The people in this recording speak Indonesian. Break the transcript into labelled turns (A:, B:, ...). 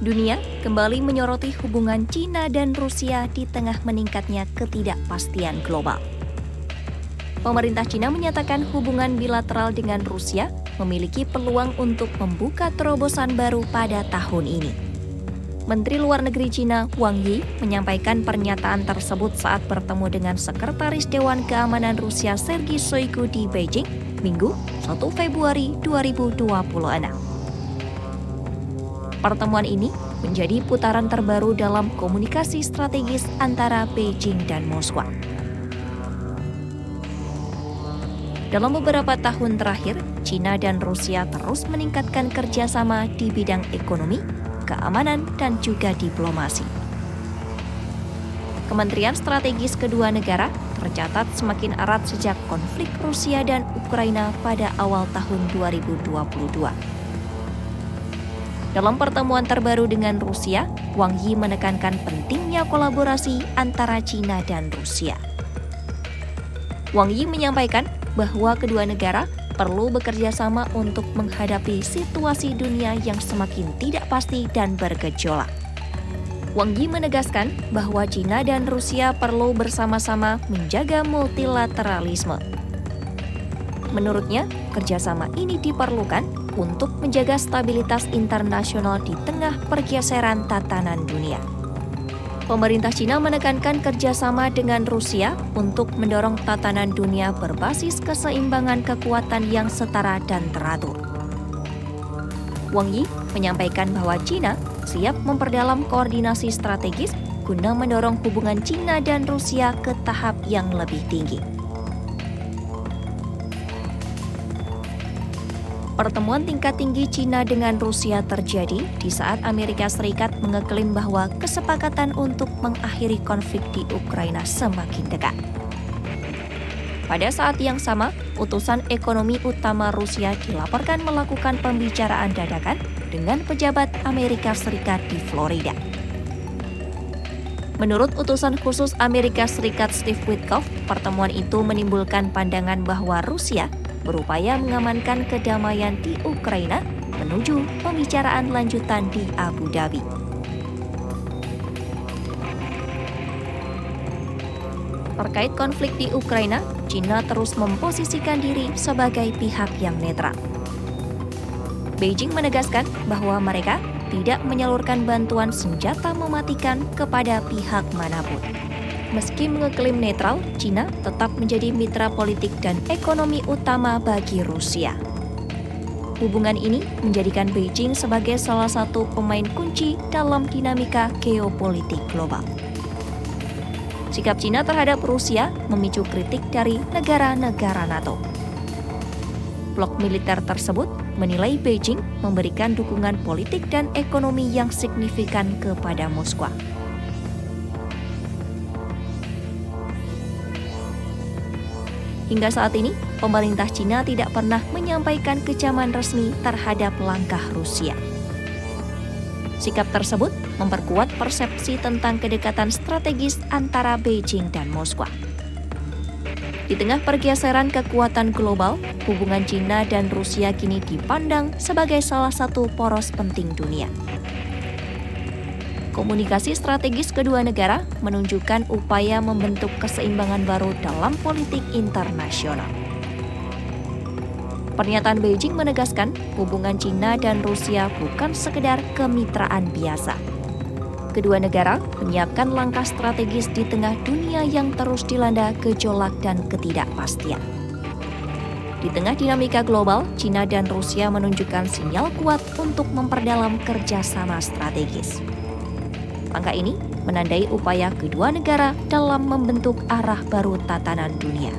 A: Dunia kembali menyoroti hubungan Cina dan Rusia di tengah meningkatnya ketidakpastian global. Pemerintah Cina menyatakan hubungan bilateral dengan Rusia memiliki peluang untuk membuka terobosan baru pada tahun ini. Menteri Luar Negeri Cina Wang Yi menyampaikan pernyataan tersebut saat bertemu dengan Sekretaris Dewan Keamanan Rusia Sergei Shoigu di Beijing, Minggu 1 Februari 2026. Pertemuan ini menjadi putaran terbaru dalam komunikasi strategis antara Beijing dan Moskwa. Dalam beberapa tahun terakhir, Cina dan Rusia terus meningkatkan kerjasama di bidang ekonomi, keamanan, dan juga diplomasi. Kementerian strategis kedua negara tercatat semakin erat sejak konflik Rusia dan Ukraina pada awal tahun 2022. Dalam pertemuan terbaru dengan Rusia, Wang Yi menekankan pentingnya kolaborasi antara Cina dan Rusia. Wang Yi menyampaikan bahwa kedua negara perlu bekerja sama untuk menghadapi situasi dunia yang semakin tidak pasti dan bergejolak. Wang Yi menegaskan bahwa Cina dan Rusia perlu bersama-sama menjaga multilateralisme. Menurutnya, kerjasama ini diperlukan untuk menjaga stabilitas internasional di tengah pergeseran tatanan dunia. Pemerintah Cina menekankan kerjasama dengan Rusia untuk mendorong tatanan dunia berbasis keseimbangan kekuatan yang setara dan teratur. Wang Yi menyampaikan bahwa Cina siap memperdalam koordinasi strategis guna mendorong hubungan Cina dan Rusia ke tahap yang lebih tinggi. Pertemuan tingkat tinggi Cina dengan Rusia terjadi di saat Amerika Serikat mengeklaim bahwa kesepakatan untuk mengakhiri konflik di Ukraina semakin dekat. Pada saat yang sama, utusan ekonomi utama Rusia dilaporkan melakukan pembicaraan dadakan dengan pejabat Amerika Serikat di Florida. Menurut utusan khusus Amerika Serikat Steve Witkoff, pertemuan itu menimbulkan pandangan bahwa Rusia berupaya mengamankan kedamaian di Ukraina menuju pembicaraan lanjutan di Abu Dhabi. Terkait konflik di Ukraina, Cina terus memposisikan diri sebagai pihak yang netral. Beijing menegaskan bahwa mereka tidak menyalurkan bantuan senjata mematikan kepada pihak manapun. Meski mengeklaim netral, Cina tetap menjadi mitra politik dan ekonomi utama bagi Rusia. Hubungan ini menjadikan Beijing sebagai salah satu pemain kunci dalam dinamika geopolitik global. Sikap Cina terhadap Rusia memicu kritik dari negara-negara NATO. Blok militer tersebut menilai Beijing memberikan dukungan politik dan ekonomi yang signifikan kepada Moskwa. Hingga saat ini, pemerintah Cina tidak pernah menyampaikan kecaman resmi terhadap langkah Rusia. Sikap tersebut memperkuat persepsi tentang kedekatan strategis antara Beijing dan Moskwa. Di tengah pergeseran kekuatan global, hubungan Cina dan Rusia kini dipandang sebagai salah satu poros penting dunia. Komunikasi strategis kedua negara menunjukkan upaya membentuk keseimbangan baru dalam politik internasional. Pernyataan Beijing menegaskan hubungan Cina dan Rusia bukan sekedar kemitraan biasa. Kedua negara menyiapkan langkah strategis di tengah dunia yang terus dilanda gejolak dan ketidakpastian. Di tengah dinamika global, Cina dan Rusia menunjukkan sinyal kuat untuk memperdalam kerjasama strategis. Langkah ini menandai upaya kedua negara dalam membentuk arah baru tatanan dunia.